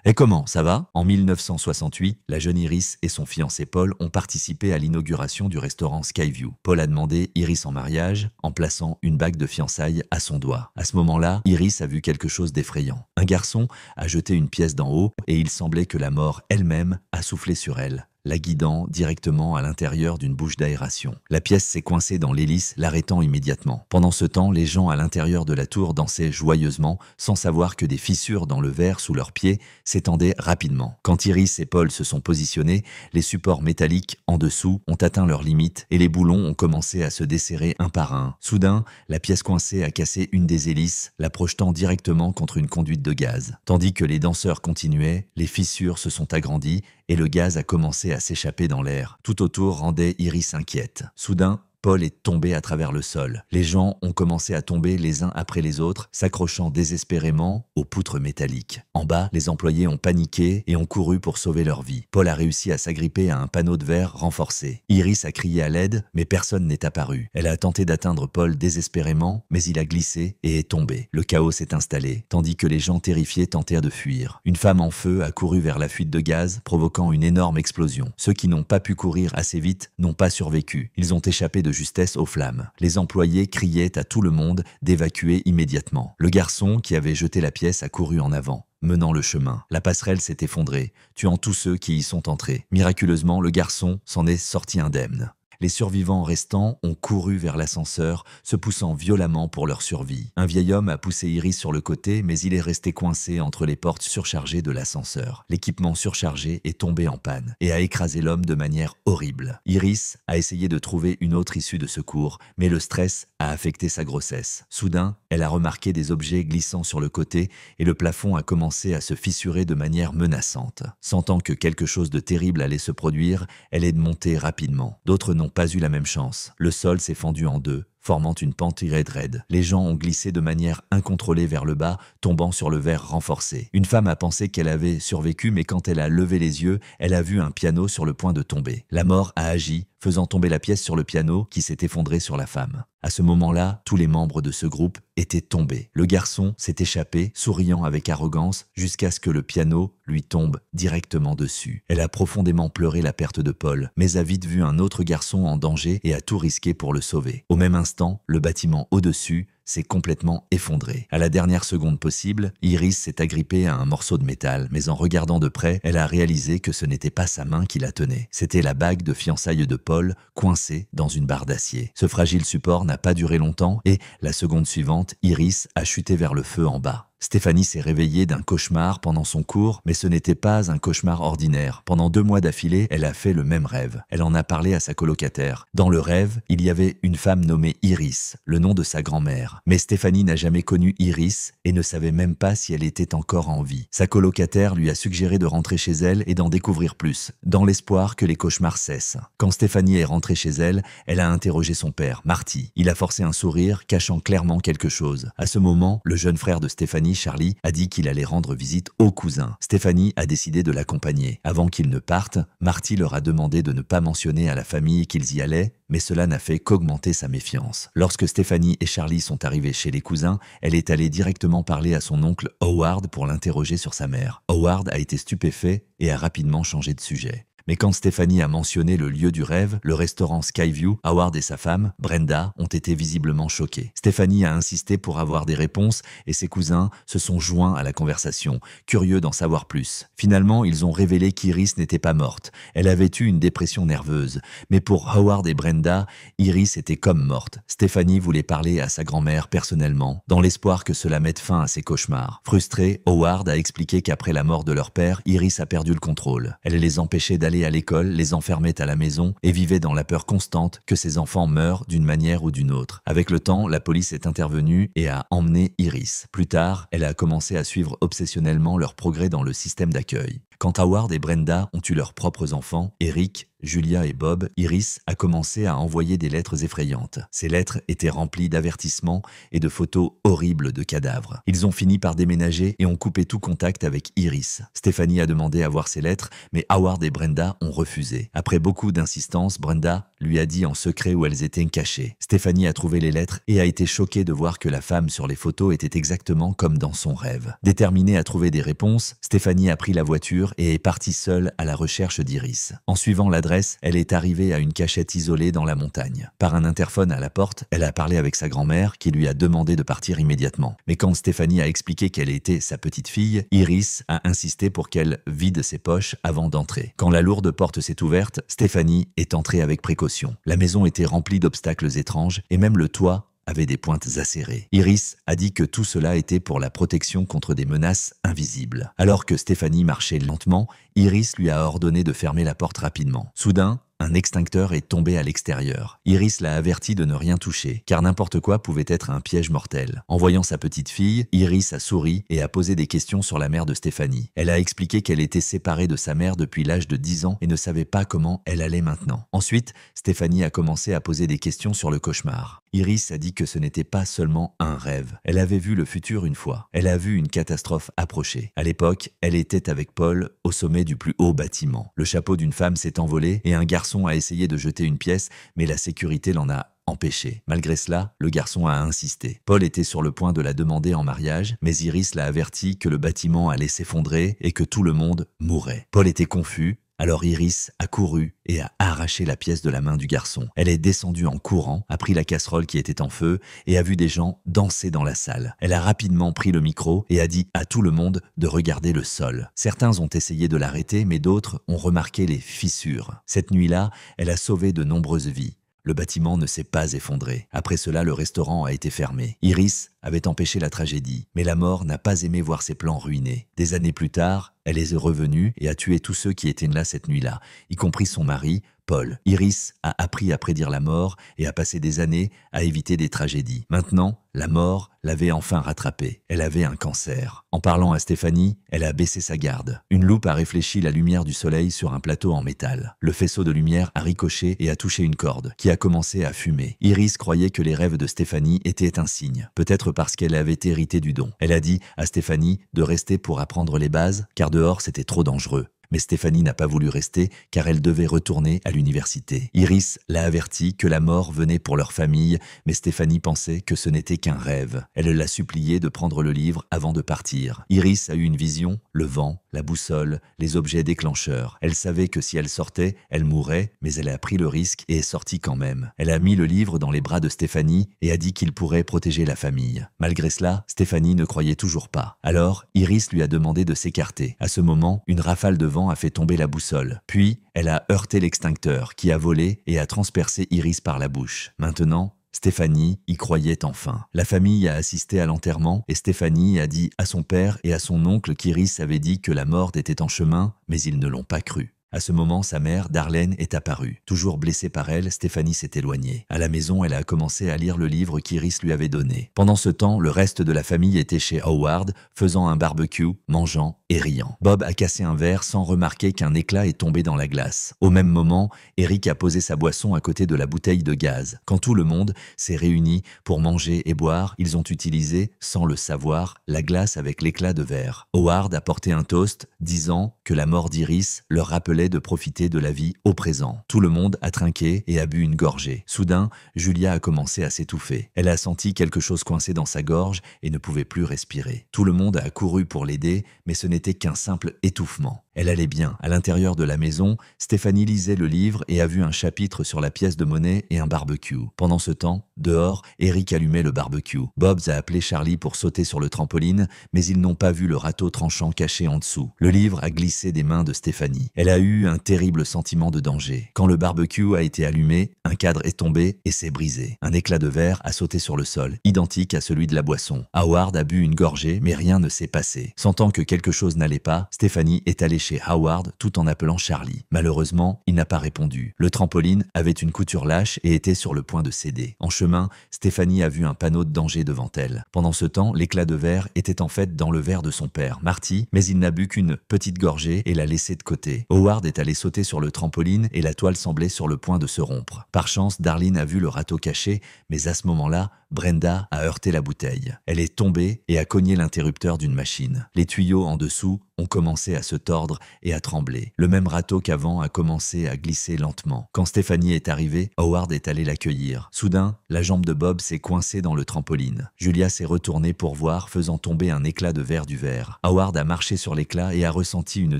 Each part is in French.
Et comment, ça va? En 1968, la jeune Iris et son fiancé Paul ont participé à l'inauguration du restaurant Skyview. Paul a demandé Iris en mariage en plaçant une bague de fiançailles à son doigt. À ce moment-là, Iris a vu quelque chose d'effrayant. Un garçon a jeté une pièce d'en haut et il semblait que la mort elle-même a soufflé sur elle, la guidant directement à l'intérieur d'une bouche d'aération. La pièce s'est coincée dans l'hélice, l'arrêtant immédiatement. Pendant ce temps, les gens à l'intérieur de la tour dansaient joyeusement, sans savoir que des fissures dans le verre sous leurs pieds s'étendaient rapidement. Quand Iris et Paul se sont positionnés, les supports métalliques en dessous ont atteint leurs limites et les boulons ont commencé à se desserrer un par un. Soudain, la pièce coincée a cassé une des hélices, la projetant directement contre une conduite de gaz. Tandis que les danseurs continuaient, les fissures se sont agrandies et le gaz a commencé à s'échapper dans l'air. Tout autour rendait Iris inquiète. Soudain, Paul est tombé à travers le sol. Les gens ont commencé à tomber les uns après les autres, s'accrochant désespérément aux poutres métalliques. En bas, les employés ont paniqué et ont couru pour sauver leur vie. Paul a réussi à s'agripper à un panneau de verre renforcé. Iris a crié à l'aide, mais personne n'est apparu. Elle a tenté d'atteindre Paul désespérément, mais il a glissé et est tombé. Le chaos s'est installé, tandis que les gens terrifiés tentèrent de fuir. Une femme en feu a couru vers la fuite de gaz, provoquant une énorme explosion. Ceux qui n'ont pas pu courir assez vite n'ont pas survécu. Ils ont échappé de justesse aux flammes. Les employés criaient à tout le monde d'évacuer immédiatement. Le garçon qui avait jeté la pièce a couru en avant, menant le chemin. La passerelle s'est effondrée, tuant tous ceux qui y sont entrés. Miraculeusement, le garçon s'en est sorti indemne. Les survivants restants ont couru vers l'ascenseur, se poussant violemment pour leur survie. Un vieil homme a poussé Iris sur le côté, mais il est resté coincé entre les portes surchargées de l'ascenseur. L'équipement surchargé est tombé en panne et a écrasé l'homme de manière horrible. Iris a essayé de trouver une autre issue de secours, mais le stress a affecté sa grossesse. Soudain, elle a remarqué des objets glissant sur le côté et le plafond a commencé à se fissurer de manière menaçante. Sentant que quelque chose de terrible allait se produire, elle est montée rapidement. D'autres n'ont pas eu la même chance. Le sol s'est fendu en deux, formant une pente raide. Les gens ont glissé de manière incontrôlée vers le bas, tombant sur le verre renforcé. Une femme a pensé qu'elle avait survécu, mais quand elle a levé les yeux, elle a vu un piano sur le point de tomber. La mort a agi, faisant tomber la pièce sur le piano qui s'est effondré sur la femme. À ce moment-là, tous les membres de ce groupe étaient tombés. Le garçon s'est échappé, souriant avec arrogance, jusqu'à ce que le piano lui tombe directement dessus. Elle a profondément pleuré la perte de Paul, mais a vite vu un autre garçon en danger et a tout risqué pour le sauver. Au même instant, le bâtiment au-dessus s'est complètement effondré. À la dernière seconde possible, Iris s'est agrippée à un morceau de métal, mais en regardant de près, elle a réalisé que ce n'était pas sa main qui la tenait. C'était la bague de fiançailles de Paul, coincée dans une barre d'acier. Ce fragile support n'a pas duré longtemps et, la seconde suivante, Iris a chuté vers le feu en bas. Stéphanie s'est réveillée d'un cauchemar pendant son cours, mais ce n'était pas un cauchemar ordinaire. Pendant 2 mois d'affilée, elle a fait le même rêve. Elle en a parlé à sa colocataire. Dans le rêve, il y avait une femme nommée Iris, le nom de sa grand-mère. Mais Stéphanie n'a jamais connu Iris et ne savait même pas si elle était encore en vie. Sa colocataire lui a suggéré de rentrer chez elle et d'en découvrir plus, dans l'espoir que les cauchemars cessent. Quand Stéphanie est rentrée chez elle, elle a interrogé son père, Marty. Il a forcé un sourire, cachant clairement quelque chose. À ce moment, le jeune frère de Stéphanie, Charlie, a dit qu'il allait rendre visite au cousin. Stéphanie a décidé de l'accompagner. Avant qu'ils ne partent, Marty leur a demandé de ne pas mentionner à la famille qu'ils y allaient, mais cela n'a fait qu'augmenter sa méfiance. Lorsque Stéphanie et Charlie sont arrivés chez les cousins, elle est allée directement parler à son oncle Howard pour l'interroger sur sa mère. Howard a été stupéfait et a rapidement changé de sujet. Mais quand Stéphanie a mentionné le lieu du rêve, le restaurant Skyview, Howard et sa femme, Brenda, ont été visiblement choqués. Stéphanie a insisté pour avoir des réponses et ses cousins se sont joints à la conversation, curieux d'en savoir plus. Finalement, ils ont révélé qu'Iris n'était pas morte. Elle avait eu une dépression nerveuse. Mais pour Howard et Brenda, Iris était comme morte. Stéphanie voulait parler à sa grand-mère personnellement, dans l'espoir que cela mette fin à ses cauchemars. Frustré, Howard a expliqué qu'après la mort de leur père, Iris a perdu le contrôle. Elle les empêchait d'aller à l'école, les enfermait à la maison et vivait dans la peur constante que ses enfants meurent d'une manière ou d'une autre. Avec le temps, la police est intervenue et a emmené Iris. Plus tard, elle a commencé à suivre obsessionnellement leur progrès dans le système d'accueil. Quand Howard et Brenda ont eu leurs propres enfants, Eric, Julia et Bob, Iris a commencé à envoyer des lettres effrayantes. Ces lettres étaient remplies d'avertissements et de photos horribles de cadavres. Ils ont fini par déménager et ont coupé tout contact avec Iris. Stéphanie a demandé à voir ces lettres, mais Howard et Brenda ont refusé. Après beaucoup d'insistance, Brenda lui a dit en secret où elles étaient cachées. Stéphanie a trouvé les lettres et a été choquée de voir que la femme sur les photos était exactement comme dans son rêve. Déterminée à trouver des réponses, Stéphanie a pris la voiture et est partie seule à la recherche d'Iris. En suivant l'adresse, elle est arrivée à une cachette isolée dans la montagne. Par un interphone à la porte, elle a parlé avec sa grand-mère qui lui a demandé de partir immédiatement. Mais quand Stéphanie a expliqué qu'elle était sa petite fille, Iris a insisté pour qu'elle vide ses poches avant d'entrer. Quand la lourde porte s'est ouverte, Stéphanie est entrée avec précaution. La maison était remplie d'obstacles étranges et même le toit avait des pointes acérées. Iris a dit que tout cela était pour la protection contre des menaces invisibles. Alors que Stéphanie marchait lentement, Iris lui a ordonné de fermer la porte rapidement. Soudain, un extincteur est tombé à l'extérieur. Iris l'a averti de ne rien toucher, car n'importe quoi pouvait être un piège mortel. En voyant sa petite fille, Iris a souri et a posé des questions sur la mère de Stéphanie. Elle a expliqué qu'elle était séparée de sa mère depuis l'âge de 10 ans et ne savait pas comment elle allait maintenant. Ensuite, Stéphanie a commencé à poser des questions sur le cauchemar. Iris a dit que ce n'était pas seulement un rêve. Elle avait vu le futur une fois. Elle a vu une catastrophe approcher. À l'époque, elle était avec Paul au sommet du plus haut bâtiment. Le chapeau d'une femme s'est envolé et un garçon a essayé de jeter une pièce, mais la sécurité l'en a empêché. Malgré cela, le garçon a insisté. Paul était sur le point de la demander en mariage, mais Iris l'a averti que le bâtiment allait s'effondrer et que tout le monde mourrait. Paul était confus. Alors Iris a couru et a arraché la pièce de la main du garçon. Elle est descendue en courant, a pris la casserole qui était en feu et a vu des gens danser dans la salle. Elle a rapidement pris le micro et a dit à tout le monde de regarder le sol. Certains ont essayé de l'arrêter, mais d'autres ont remarqué les fissures. Cette nuit-là, elle a sauvé de nombreuses vies. Le bâtiment ne s'est pas effondré. Après cela, le restaurant a été fermé. Iris avait empêché la tragédie, mais la mort n'a pas aimé voir ses plans ruinés. Des années plus tard, elle est revenue et a tué tous ceux qui étaient là cette nuit-là, y compris son mari, Paul. Iris a appris à prédire la mort et a passé des années à éviter des tragédies. Maintenant, la mort l'avait enfin rattrapée. Elle avait un cancer. En parlant à Stéphanie, elle a baissé sa garde. Une loupe a réfléchi la lumière du soleil sur un plateau en métal. Le faisceau de lumière a ricoché et a touché une corde, qui a commencé à fumer. Iris croyait que les rêves de Stéphanie étaient un signe, peut-être parce qu'elle avait hérité du don. Elle a dit à Stéphanie de rester pour apprendre les bases, car dehors c'était trop dangereux. Mais Stéphanie n'a pas voulu rester car elle devait retourner à l'université. Iris l'a averti que la mort venait pour leur famille, mais Stéphanie pensait que ce n'était qu'un rêve. Elle l'a supplié de prendre le livre avant de partir. Iris a eu une vision, le vent, la boussole, les objets déclencheurs. Elle savait que si elle sortait, elle mourrait, mais elle a pris le risque et est sortie quand même. Elle a mis le livre dans les bras de Stéphanie et a dit qu'il pourrait protéger la famille. Malgré cela, Stéphanie ne croyait toujours pas. Alors, Iris lui a demandé de s'écarter. À ce moment, une rafale de vent a fait tomber la boussole. Puis, elle a heurté l'extincteur qui a volé et a transpercé Iris par la bouche. Maintenant, Stéphanie y croyait enfin. La famille a assisté à l'enterrement et Stéphanie a dit à son père et à son oncle qu'Iris avait dit que la mort était en chemin, mais ils ne l'ont pas cru. À ce moment, sa mère, Darlene, est apparue. Toujours blessée par elle, Stéphanie s'est éloignée. À la maison, elle a commencé à lire le livre qu'Iris lui avait donné. Pendant ce temps, le reste de la famille était chez Howard, faisant un barbecue, mangeant et riant. Bob a cassé un verre sans remarquer qu'un éclat est tombé dans la glace. Au même moment, Eric a posé sa boisson à côté de la bouteille de gaz. Quand tout le monde s'est réuni pour manger et boire, ils ont utilisé, sans le savoir, la glace avec l'éclat de verre. Howard a porté un toast, disant que la mort d'Iris leur rappelait de profiter de la vie au présent. Tout le monde a trinqué et a bu une gorgée. Soudain, Julia a commencé à s'étouffer. Elle a senti quelque chose coincé dans sa gorge et ne pouvait plus respirer. Tout le monde a couru pour l'aider, mais ce n'était qu'un simple étouffement. Elle allait bien. À l'intérieur de la maison, Stéphanie lisait le livre et a vu un chapitre sur la pièce de monnaie et un barbecue. Pendant ce temps, dehors, Eric allumait le barbecue. Bob a appelé Charlie pour sauter sur le trampoline, mais ils n'ont pas vu le râteau tranchant caché en dessous. Le livre a glissé des mains de Stéphanie. Elle a eu un terrible sentiment de danger. Quand le barbecue a été allumé, un cadre est tombé et s'est brisé. Un éclat de verre a sauté sur le sol, identique à celui de la boisson. Howard a bu une gorgée, mais rien ne s'est passé. Sentant que quelque chose n'allait pas, Stéphanie est allée chez Howard tout en appelant Charlie. Malheureusement, il n'a pas répondu. Le trampoline avait une couture lâche et était sur le point de céder. En chemin, Stéphanie a vu un panneau de danger devant elle. Pendant ce temps, l'éclat de verre était en fait dans le verre de son père, Marty, mais il n'a bu qu'une petite gorgée et l'a laissé de côté. Howard est allé sauter sur le trampoline et la toile semblait sur le point de se rompre. Par chance, Darlene a vu le râteau caché, mais à ce moment-là, Brenda a heurté la bouteille. Elle est tombée et a cogné l'interrupteur d'une machine. Les tuyaux en dessous ont commencé à se tordre et à trembler. Le même râteau qu'avant a commencé à glisser lentement. Quand Stéphanie est arrivée, Howard est allé l'accueillir. Soudain, la jambe de Bob s'est coincée dans le trampoline. Julia s'est retournée pour voir, faisant tomber un éclat de verre du verre. Howard a marché sur l'éclat et a ressenti une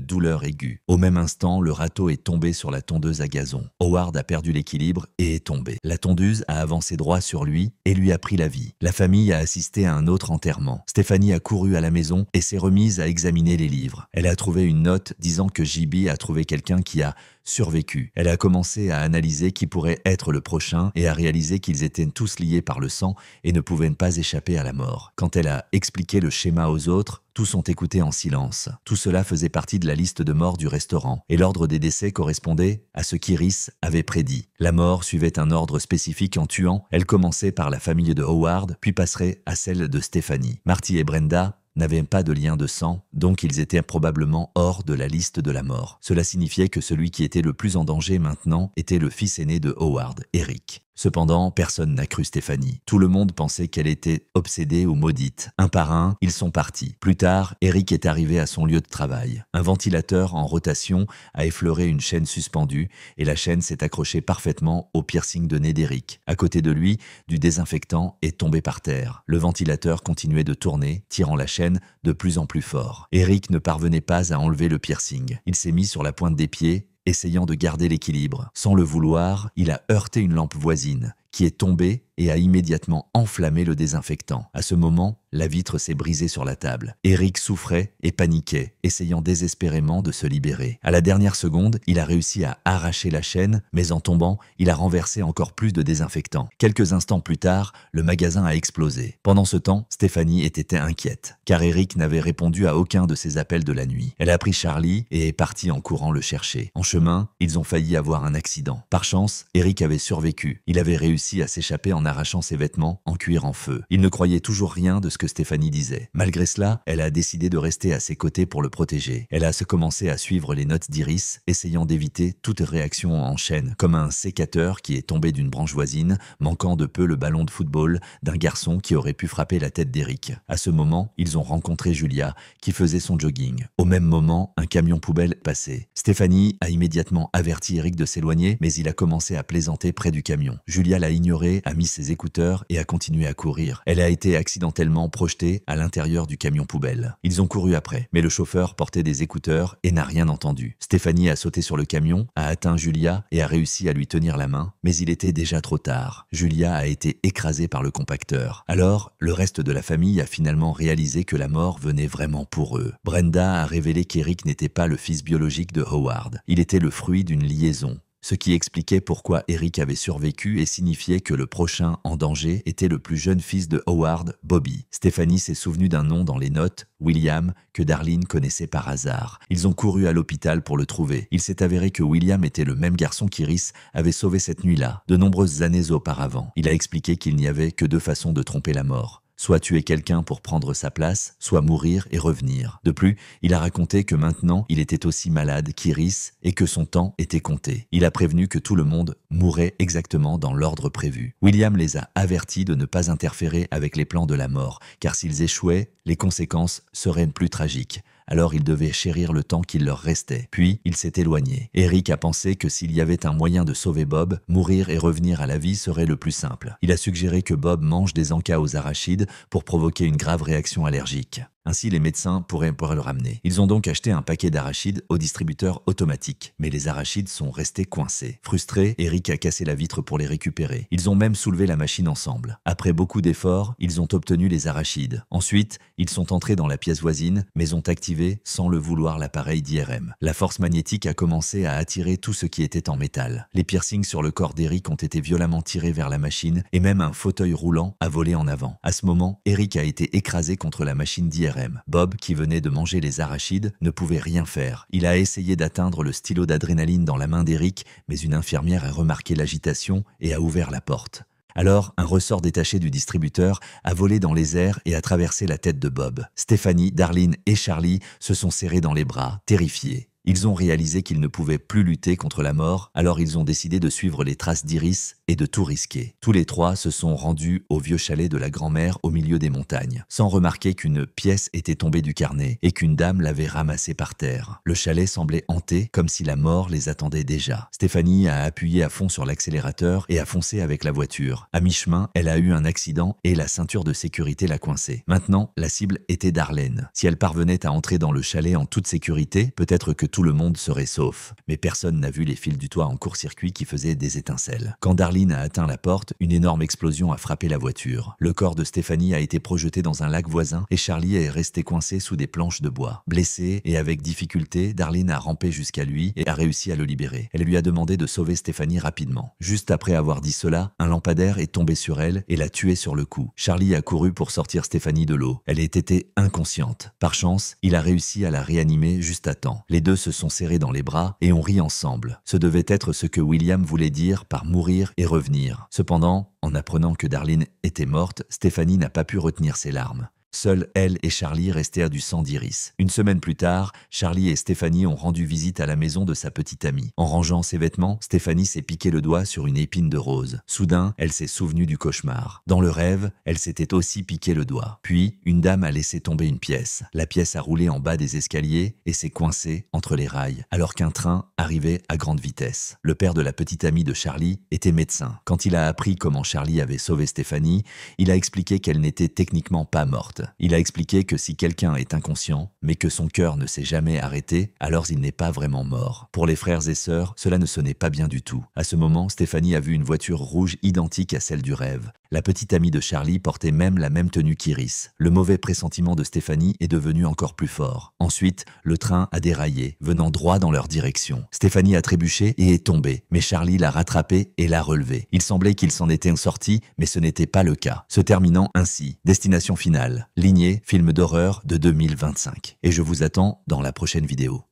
douleur aiguë. Au même instant, le râteau est tombé sur la tondeuse à gazon. Howard a perdu l'équilibre et est tombé. La tondeuse a avancé droit sur lui et lui a pris la vie. La famille a assisté à un autre enterrement. Stéphanie a couru à la maison et s'est remise à examiner les livres. Elle a trouvé une note disant que JB a trouvé quelqu'un qui a survécu. Elle a commencé à analyser qui pourrait être le prochain et a réalisé qu'ils étaient tous liés par le sang et ne pouvaient pas échapper à la mort. Quand elle a expliqué le schéma aux autres, tous ont écouté en silence. Tout cela faisait partie de la liste de morts du restaurant et l'ordre des décès correspondait à ce qu'Iris avait prédit. La mort suivait un ordre spécifique en tuant. Elle commençait par la famille de Howard, puis passerait à celle de Stéphanie. Marty et Brenda n'avaient pas de lien de sang, donc ils étaient probablement hors de la liste de la mort. Cela signifiait que celui qui était le plus en danger maintenant était le fils aîné de Howard, Eric. Cependant, personne n'a cru Stéphanie. Tout le monde pensait qu'elle était obsédée ou maudite. Un par un, ils sont partis. Plus tard, Eric est arrivé à son lieu de travail. Un ventilateur en rotation a effleuré une chaîne suspendue et la chaîne s'est accrochée parfaitement au piercing de nez d'Eric. À côté de lui, du désinfectant est tombé par terre. Le ventilateur continuait de tourner, tirant la chaîne de plus en plus fort. Eric ne parvenait pas à enlever le piercing. Il s'est mis sur la pointe des pieds, essayant de garder l'équilibre. Sans le vouloir, il a heurté une lampe voisine, qui est tombée et a immédiatement enflammé le désinfectant. À ce moment, la vitre s'est brisée sur la table. Eric souffrait et paniquait, essayant désespérément de se libérer. À la dernière seconde, il a réussi à arracher la chaîne, mais en tombant, il a renversé encore plus de désinfectant. Quelques instants plus tard, le magasin a explosé. Pendant ce temps, Stéphanie était inquiète, car Eric n'avait répondu à aucun de ses appels de la nuit. Elle a pris Charlie et est partie en courant le chercher. En chemin, ils ont failli avoir un accident. Par chance, Eric avait survécu. Il avait réussi à s'échapper en arrachant ses vêtements en cuir en feu. Il ne croyait toujours rien de ce que Stéphanie disait. Malgré cela, elle a décidé de rester à ses côtés pour le protéger. Elle a commencé à suivre les notes d'Iris, essayant d'éviter toute réaction en chaîne, comme un sécateur qui est tombé d'une branche voisine, manquant de peu le ballon de football d'un garçon qui aurait pu frapper la tête d'Eric. À ce moment, ils ont rencontré Julia, qui faisait son jogging. Au même moment, un camion poubelle passait. Stéphanie a immédiatement averti Eric de s'éloigner, mais il a commencé à plaisanter près du camion. Julia l'a ignoré, a mis ses écouteurs et a continué à courir. Elle a été accidentellement projetée à l'intérieur du camion poubelle. Ils ont couru après, mais le chauffeur portait des écouteurs et n'a rien entendu. Stéphanie a sauté sur le camion, a atteint Julia et a réussi à lui tenir la main, mais il était déjà trop tard. Julia a été écrasée par le compacteur. Alors, le reste de la famille a finalement réalisé que la mort venait vraiment pour eux. Brenda a révélé qu'Eric n'était pas le fils biologique de Howard. Il était le fruit d'une liaison. Ce qui expliquait pourquoi Eric avait survécu et signifiait que le prochain en danger était le plus jeune fils de Howard, Bobby. Stéphanie s'est souvenue d'un nom dans les notes, William, que Darlene connaissait par hasard. Ils ont couru à l'hôpital pour le trouver. Il s'est avéré que William était le même garçon qu'Iris avait sauvé cette nuit-là, de nombreuses années auparavant. Il a expliqué qu'il n'y avait que deux façons de tromper la mort. Soit tuer quelqu'un pour prendre sa place, soit mourir et revenir. De plus, il a raconté que maintenant, il était aussi malade qu'Iris et que son temps était compté. Il a prévenu que tout le monde mourrait exactement dans l'ordre prévu. William les a avertis de ne pas interférer avec les plans de la mort, car s'ils échouaient, les conséquences seraient plus tragiques. Alors ils devaient chérir le temps qu'il leur restait. Puis, il s'est éloigné. Eric a pensé que s'il y avait un moyen de sauver Bob, mourir et revenir à la vie serait le plus simple. Il a suggéré que Bob mange des encas aux arachides pour provoquer une grave réaction allergique. Ainsi, les médecins pourraient le ramener. Ils ont donc acheté un paquet d'arachides au distributeur automatique. Mais les arachides sont restés coincés. Frustré, Eric a cassé la vitre pour les récupérer. Ils ont même soulevé la machine ensemble. Après beaucoup d'efforts, ils ont obtenu les arachides. Ensuite, ils sont entrés dans la pièce voisine, mais ont activé, sans le vouloir, l'appareil d'IRM. La force magnétique a commencé à attirer tout ce qui était en métal. Les piercings sur le corps d'Eric ont été violemment tirés vers la machine et même un fauteuil roulant a volé en avant. À ce moment, Eric a été écrasé contre la machine d'IRM. Bob, qui venait de manger les arachides, ne pouvait rien faire. Il a essayé d'atteindre le stylo d'adrénaline dans la main d'Eric, mais une infirmière a remarqué l'agitation et a ouvert la porte. Alors, un ressort détaché du distributeur a volé dans les airs et a traversé la tête de Bob. Stéphanie, Darlene et Charlie se sont serrés dans les bras, terrifiés. Ils ont réalisé qu'ils ne pouvaient plus lutter contre la mort, alors ils ont décidé de suivre les traces d'Iris et de tout risquer. Tous les trois se sont rendus au vieux chalet de la grand-mère au milieu des montagnes, sans remarquer qu'une pièce était tombée du carnet et qu'une dame l'avait ramassée par terre. Le chalet semblait hanté, comme si la mort les attendait déjà. Stéphanie a appuyé à fond sur l'accélérateur et a foncé avec la voiture. À mi-chemin, elle a eu un accident et la ceinture de sécurité l'a coincée. Maintenant, la cible était Darlene. Si elle parvenait à entrer dans le chalet en toute sécurité, peut-être que tout le monde serait sauf. Mais personne n'a vu les fils du toit en court-circuit qui faisaient des étincelles. Quand Darlene a atteint la porte, une énorme explosion a frappé la voiture. Le corps de Stéphanie a été projeté dans un lac voisin et Charlie est resté coincé sous des planches de bois. Blessé et avec difficulté, Darlene a rampé jusqu'à lui et a réussi à le libérer. Elle lui a demandé de sauver Stéphanie rapidement. Juste après avoir dit cela, un lampadaire est tombé sur elle et l'a tuée sur le coup. Charlie a couru pour sortir Stéphanie de l'eau. Elle était inconsciente. Par chance, il a réussi à la réanimer juste à temps. Les deux se sont serrés dans les bras et ont ri ensemble. Ce devait être ce que William voulait dire par mourir et revenir. Cependant, en apprenant que Darlene était morte, Stéphanie n'a pas pu retenir ses larmes. Seuls elle et Charlie restèrent du sang d'Iris. Une semaine plus tard, Charlie et Stéphanie ont rendu visite à la maison de sa petite amie. En rangeant ses vêtements, Stéphanie s'est piqué le doigt sur une épine de rose. Soudain, elle s'est souvenue du cauchemar. Dans le rêve, elle s'était aussi piqué le doigt. Puis, une dame a laissé tomber une pièce. La pièce a roulé en bas des escaliers et s'est coincée entre les rails, alors qu'un train arrivait à grande vitesse. Le père de la petite amie de Charlie était médecin. Quand il a appris comment Charlie avait sauvé Stéphanie, il a expliqué qu'elle n'était techniquement pas morte. Il a expliqué que si quelqu'un est inconscient, mais que son cœur ne s'est jamais arrêté, alors il n'est pas vraiment mort. Pour les frères et sœurs, cela ne sonnait pas bien du tout. À ce moment, Stéphanie a vu une voiture rouge identique à celle du rêve. La petite amie de Charlie portait même la même tenue qu'Iris. Le mauvais pressentiment de Stéphanie est devenu encore plus fort. Ensuite, le train a déraillé, venant droit dans leur direction. Stéphanie a trébuché et est tombée, mais Charlie l'a rattrapée et l'a relevée. Il semblait qu'il s'en était sorti, mais ce n'était pas le cas. Se terminant ainsi, destination finale. Lignée, film d'horreur de 2025. Et je vous attends dans la prochaine vidéo.